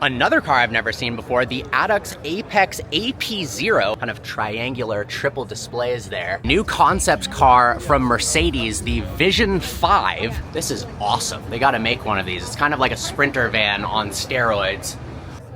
Another car I've never seen before, the Adux Apex AP0, kind of triangular triple displays there. New concept car from Mercedes, the Vision 5. This is awesome. They gotta make one of these. It's kind of like a Sprinter van on steroids.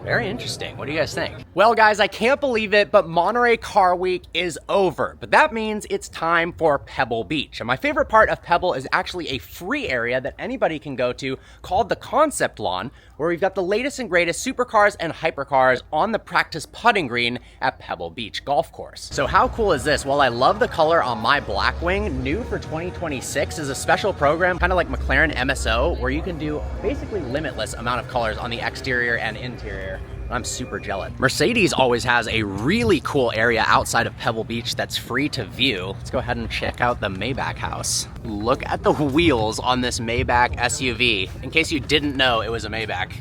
Very interesting. What do you guys think? Well, guys, I can't believe it, but Monterey Car Week is over. But that means it's time for Pebble Beach. And my favorite part of Pebble is actually a free area that anybody can go to called the Concept Lawn, where we've got the latest and greatest supercars and hypercars on the practice putting green at Pebble Beach Golf Course. So how cool is this? Well, I love the color on my Blackwing. New for 2026 is a special program, kind of like McLaren MSO, where you can do basically limitless amount of colors on the exterior and interior. I'm super jealous. Mercedes always has a really cool area outside of Pebble Beach that's free to view. Let's go ahead and check out the Maybach house. Look at the wheels on this Maybach SUV. In case you didn't know it was a Maybach.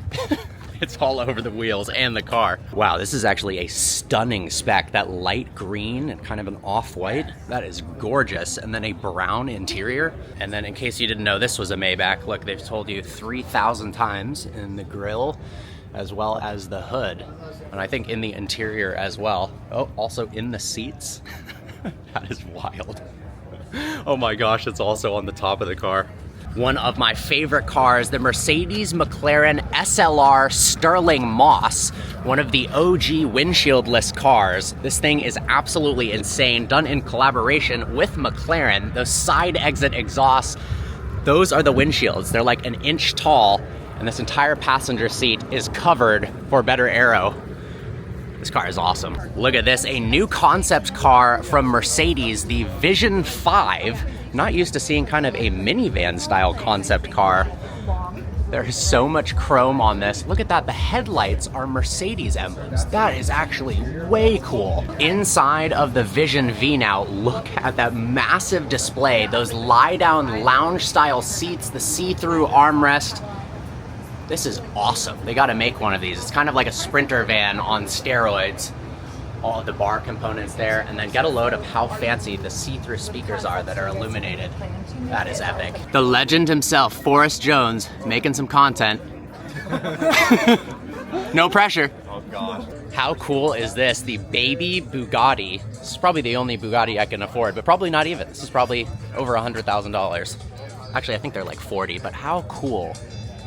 It's all over the wheels and the car. Wow, this is actually a stunning spec. That light green and kind of an off-white, that is gorgeous. And then a brown interior. And then in case you didn't know this was a Maybach, look, they've told you 3,000 times in the grille, as well as the hood, and I think in the interior as well. Oh, also in the seats. That is wild. Oh my gosh, it's also on the top of the car. One of my favorite cars, the Mercedes McLaren SLR Sterling Moss, one of the OG windshieldless cars. This thing is absolutely insane, done in collaboration with McLaren. Those side exit exhausts, those are the windshields. They're like an inch tall, and this entire passenger seat is covered for better aero. This car is awesome. Look at this, a new concept car from Mercedes, the Vision 5. Not used to seeing kind of a minivan style concept car. There is so much chrome on this. Look at that, the headlights are Mercedes emblems. That is actually way cool. Inside of the Vision V now, look at that massive display, those lie down lounge style seats, the see-through armrest. This is awesome. They gotta make one of these. It's kind of like a Sprinter van on steroids. All of the bar components there, and then get a load of how fancy the see-through speakers are that are illuminated. That is epic. The legend himself, Forrest Jones, making some content. No pressure. Oh gosh. How cool is this? The baby Bugatti. This is probably the only Bugatti I can afford, but probably not even. This is probably over $100,000. Actually, I think they're like 40, but how cool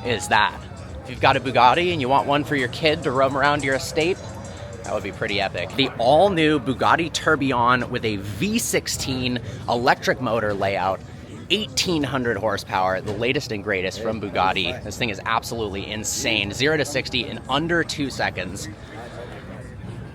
is that? If you've got a Bugatti and you want one for your kid to roam around your estate, that would be pretty epic. The all-new Bugatti Tourbillon with a V16 electric motor layout, 1,800 horsepower, the latest and greatest from Bugatti. This thing is absolutely insane. 0 to 60 in under 2 seconds.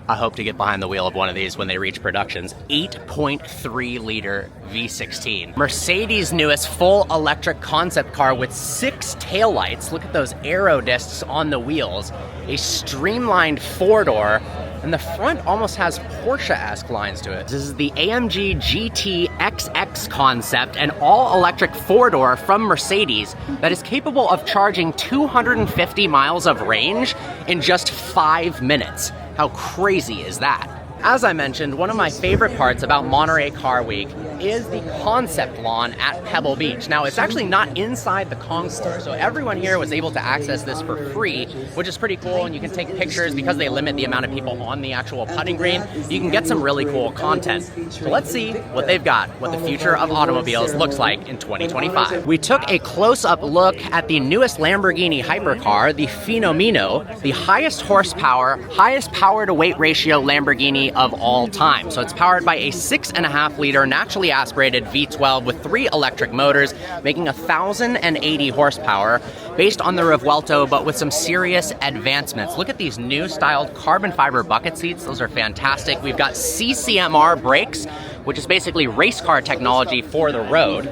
I hope to get behind the wheel of one of these when they reach productions. 8.3 liter V16. Mercedes' newest full electric concept car with 6 taillights. Look at those aero discs on the wheels. A streamlined 4-door, and the front almost has Porsche-esque lines to it. This is the AMG GT XX concept, an all-electric 4-door from Mercedes that is capable of charging 250 miles of range in just 5 minutes. How crazy is that? As I mentioned, one of my favorite parts about Monterey Car Week is the concept lawn at Pebble Beach. Now, it's actually not inside the concourse, so everyone here was able to access this for free, which is pretty cool, and you can take pictures because they limit the amount of people on the actual putting green. You can get some really cool content. So let's see what they've got, what the future of automobiles looks like in 2025. We took a close-up look at the newest Lamborghini hypercar, the Fenomeno, the highest horsepower, highest power-to-weight ratio Lamborghini of all time. So it's powered by a 6.5 liter naturally aspirated V12 with 3 electric motors, making 1,080 horsepower, based on the Revuelto, but with some serious advancements. Look at these new styled carbon fiber bucket seats. Those are fantastic. We've got CCMR brakes, which is basically race car technology for the road.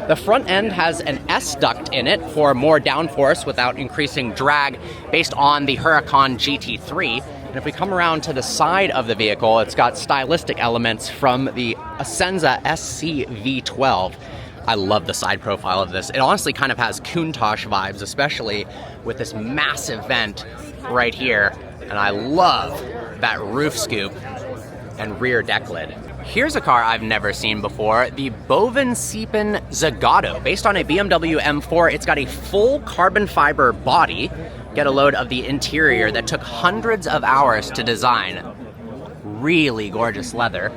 The front end has an S-duct in it for more downforce without increasing drag, based on the Huracan GT3. And if we come around to the side of the vehicle, it's got stylistic elements from the Asenza SC V12. I love the side profile of this. It honestly kind of has Countach vibes, especially with this massive vent right here. And I love that roof scoop and rear deck lid. Here's a car I've never seen before, the Bovensiepen Zagato. Based on a BMW M4, it's got a full carbon fiber body, Get a load of the interior that took hundreds of hours to design. Really gorgeous leather.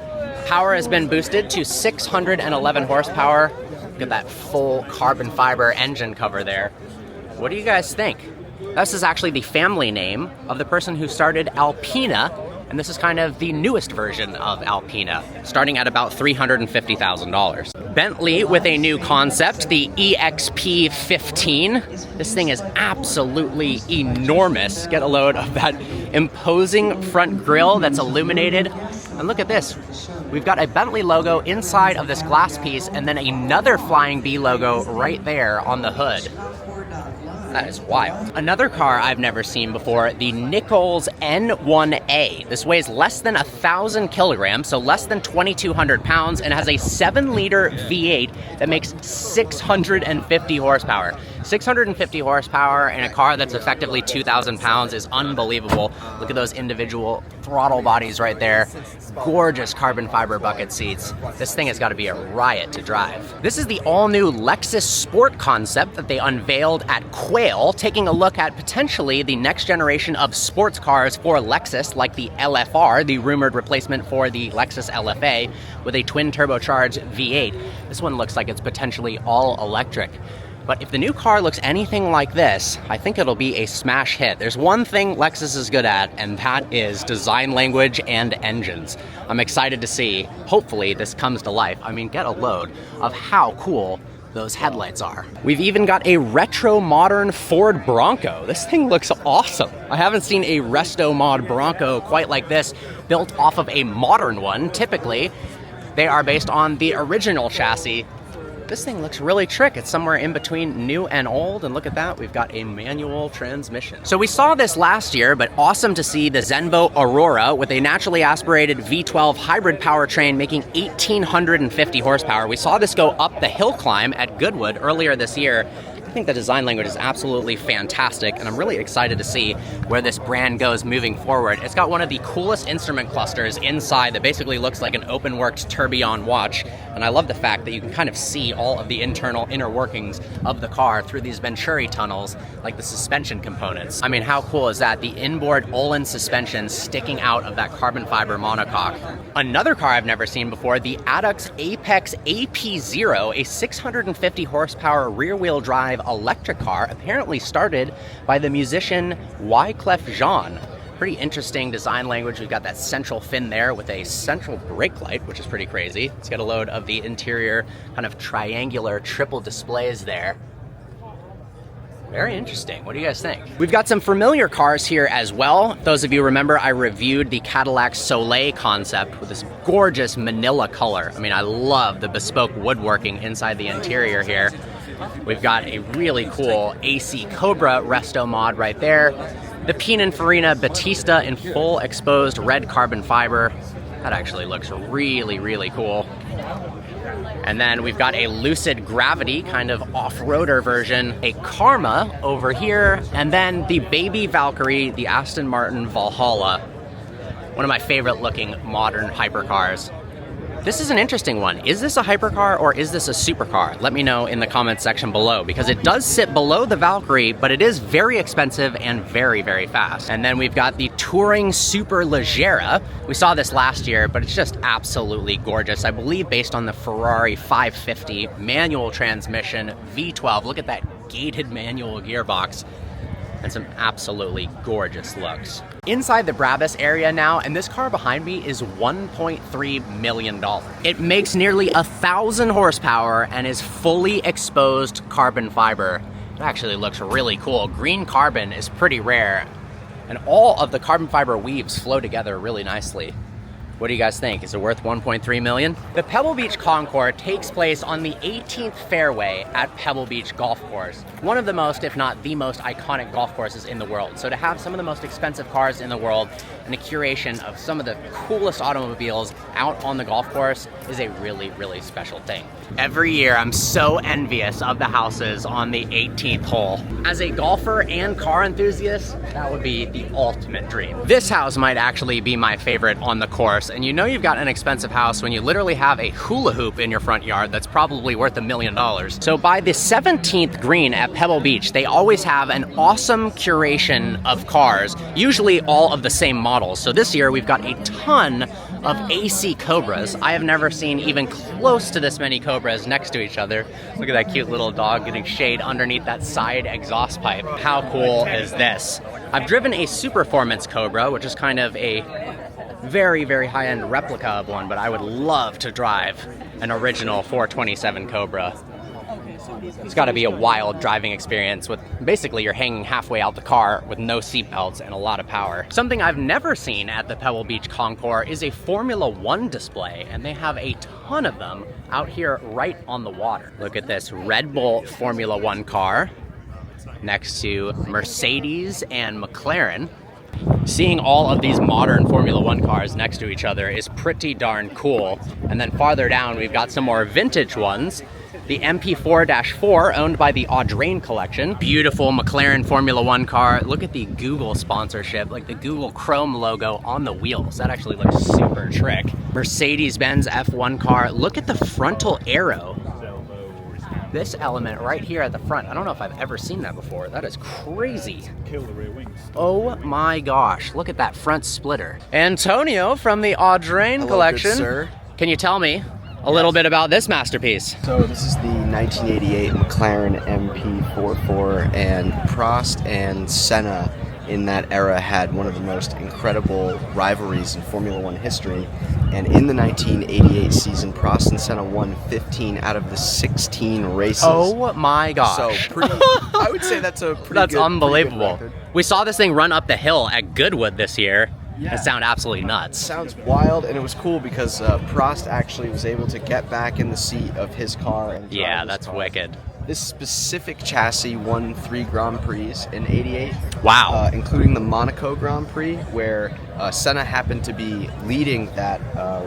Power has been boosted to 611 horsepower. Look at that full carbon fiber engine cover there. What do you guys think? This is actually the family name of the person who started Alpina, and this is kind of the newest version of Alpina, starting at about $350,000. Bentley with a new concept, the EXP15. This thing is absolutely enormous. Get a load of that imposing front grille that's illuminated. And look at this. We've got a Bentley logo inside of this glass piece and then another Flying Bee logo right there on the hood. That is wild. Another car I've never seen before, the Nichols N1A. This weighs less than 1,000 kilograms, so less than 2,200 pounds, and has a 7-liter V8 that makes 650 horsepower. 650 horsepower in a car that's effectively 2,000 pounds is unbelievable. Look at those individual throttle bodies right there. Gorgeous carbon fiber bucket seats. This thing has got to be a riot to drive. This is the all-new Lexus Sport concept that they unveiled at Quail, taking a look at potentially the next generation of sports cars for Lexus, like the LFR, the rumored replacement for the Lexus LFA, with a twin turbocharged V8. This one looks like it's potentially all electric. But if the new car looks anything like this, I think it'll be a smash hit. There's one thing Lexus is good at, and that is design language and engines. I'm excited to see, hopefully, this comes to life. I mean, get a load of how cool those headlights are. We've even got a retro modern Ford Bronco. This thing looks awesome. I haven't seen a resto mod Bronco quite like this, built off of a modern one. Typically, they are based on the original chassis. This thing looks really trick. It's somewhere in between new and old, and look at that, we've got a manual transmission. So we saw this last year, but awesome to see the Zenvo Aurora with a naturally aspirated V12 hybrid powertrain making 1,850 horsepower. We saw this go up the hill climb at Goodwood earlier this year. I think the design language is absolutely fantastic, and I'm really excited to see where this brand goes moving forward. It's got one of the coolest instrument clusters inside that basically looks like an open-worked tourbillon watch, and I love the fact that you can kind of see all of the internal inner workings of the car through these Venturi tunnels, like the suspension components. I mean, how cool is that? The inboard Olin suspension sticking out of that carbon fiber monocoque. Another car I've never seen before, the Adux Apex AP0, a 650 horsepower rear-wheel drive electric car, apparently started by the musician Wyclef Jean. Pretty interesting design language. We've got that central fin there with a central brake light, which is pretty crazy. Let's get a load of the interior kind of triangular triple displays there. Very interesting. What do you guys think? We've got some familiar cars here as well. Those of you remember, I reviewed the Cadillac Soleil concept with this gorgeous manila color. I mean, I love the bespoke woodworking inside the interior here. We've got a really cool AC Cobra resto mod right there. The Pininfarina Battista in full exposed red carbon fiber. That actually looks really, really cool. And then we've got a Lucid Gravity kind of off-roader version, a Karma over here, and then the baby Valkyrie, the Aston Martin Valhalla. One of my favorite looking modern hypercars. This is an interesting one. Is this a hypercar or is this a supercar? Let me know in the comments section below, because it does sit below the Valkyrie, but it is very expensive and very, very fast. And then we've got the Touring Superleggera. We saw this last year, but it's just absolutely gorgeous. I believe based on the Ferrari 550 manual transmission V12. Look at that gated manual gearbox. And some absolutely gorgeous looks. Inside the Brabus area now, and this car behind me is $1.3 million. It makes nearly 1,000 horsepower and is fully exposed carbon fiber. It actually looks really cool. Green carbon is pretty rare, and all of the carbon fiber weaves flow together really nicely. What do you guys think? Is it worth $1.3 million? The Pebble Beach Concours takes place on the 18th fairway at Pebble Beach Golf Course. One of the most, if not the most iconic golf courses in the world. So to have some of the most expensive cars in the world and a curation of some of the coolest automobiles out on the golf course is a really, really special thing. Every year, I'm so envious of the houses on the 18th hole. As a golfer and car enthusiast, that would be the ultimate dream. This house might actually be my favorite on the course, and you know you've got an expensive house when you literally have a hula hoop in your front yard that's probably worth $1 million. So by the 17th green at Pebble Beach, they always have an awesome curation of cars, usually all of the same models. So this year, we've got a ton of AC Cobras. I have never seen even close to this many Cobras next to each other. Look at that cute little dog getting shade underneath that side exhaust pipe. How cool is this? I've driven a Superformance Cobra, which is kind of a very, very high-end replica of one, but I would love to drive an original 427 Cobra. It's got to be a wild driving experience with basically you're hanging halfway out the car with no seatbelts and a lot of power. Something I've never seen at the Pebble Beach Concours is a Formula One display, and they have a ton of them out here right on the water. Look at this Red Bull Formula One car next to Mercedes and McLaren. Seeing all of these modern Formula One cars next to each other is pretty darn cool. And then farther down, we've got some more vintage ones. The MP4-4 owned by the Audrain collection. Beautiful McLaren Formula One car. Look at the Google sponsorship, like the Google Chrome logo on the wheels. That actually looks super trick. Mercedes-Benz F1 car. Look at the frontal arrow. This element right here at the front, I don't know if I've ever seen that before. That is crazy. Kill the rear wings. Oh my gosh, look at that front splitter. Antonio from the Audrain collection. Good sir. Can you tell me a little bit about this masterpiece? So this is the 1988 McLaren MP44, and Prost and Senna in that era had one of the most incredible rivalries in Formula One history. And in the 1988 season, Prost and Senna won 15 out of the 16 races. Oh my gosh. So pretty, I would say that's a pretty That's good, unbelievable. pretty good record. We saw this thing run up the hill at Goodwood this year. Yeah. It sounded absolutely nuts. Sounds wild, and it was cool because Prost actually was able to get back in the seat of his car and drive Yeah, his that's car. wicked. This specific chassis won 3 Grand Prix in '88. Wow. Including the Monaco Grand Prix, where Senna happened to be leading that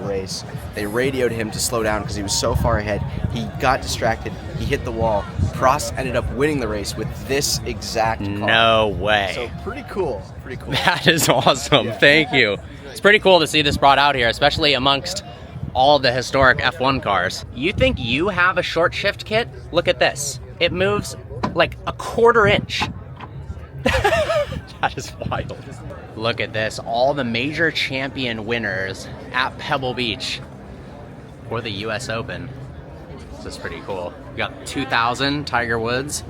race. They radioed him to slow down because he was so far ahead. He got distracted. He hit the wall. Prost ended up winning the race with this exact car. No way. So pretty cool. Pretty cool. That is awesome. Yeah. Thank you. It's pretty cool to see this brought out here, especially amongst all the historic F1 cars. You think you have a short shift kit? Look at this. It moves like a 1/4 inch. That is wild. Look at this. All the major champion winners at Pebble Beach for the US Open. This is pretty cool. We got 2000 Tiger Woods,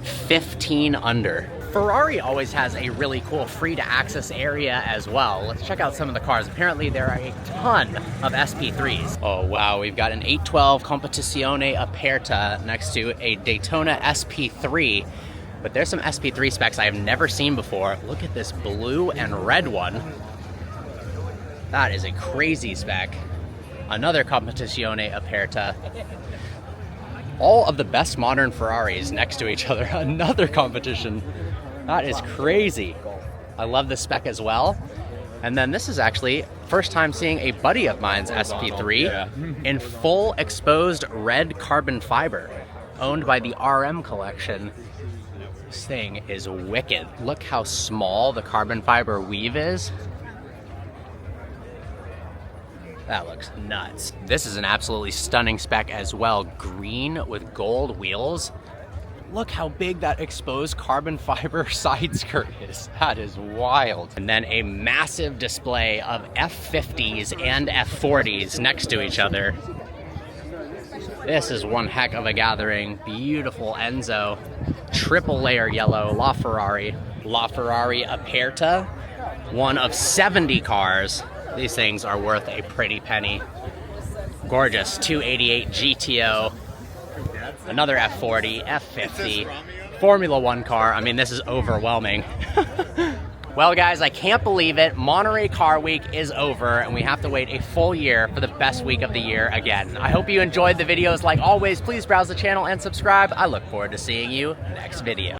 15 under. Ferrari always has a really cool free to access area as well. Let's check out some of the cars. Apparently there are a ton of SP3s. Oh wow, we've got an 812 Competizione Aperta next to a Daytona SP3. But there's some SP3 specs I have never seen before. Look at this blue and red one. That is a crazy spec. Another Competizione Aperta. All of the best modern Ferraris next to each other. Another competition. That is crazy. I love this spec as well. And then this is actually first time seeing a buddy of mine's SP3 in full exposed red carbon fiber, owned by the RM collection. This thing is wicked. Look how small the carbon fiber weave is. That looks nuts. This is an absolutely stunning spec as well. Green with gold wheels. Look how big that exposed carbon fiber side skirt is. That is wild. And then a massive display of F50s and F40s next to each other. This is one heck of a gathering. Beautiful Enzo. Triple layer yellow LaFerrari. LaFerrari Aperta. One of 70 cars. These things are worth a pretty penny. Gorgeous 288 GTO. Another F40, F50, Formula One car. I mean, this is overwhelming. Well, guys, I can't believe it. Monterey Car Week is over, and we have to wait a full year for the best week of the year again. I hope you enjoyed the videos. Like always, please browse the channel and subscribe. I look forward to seeing you next video.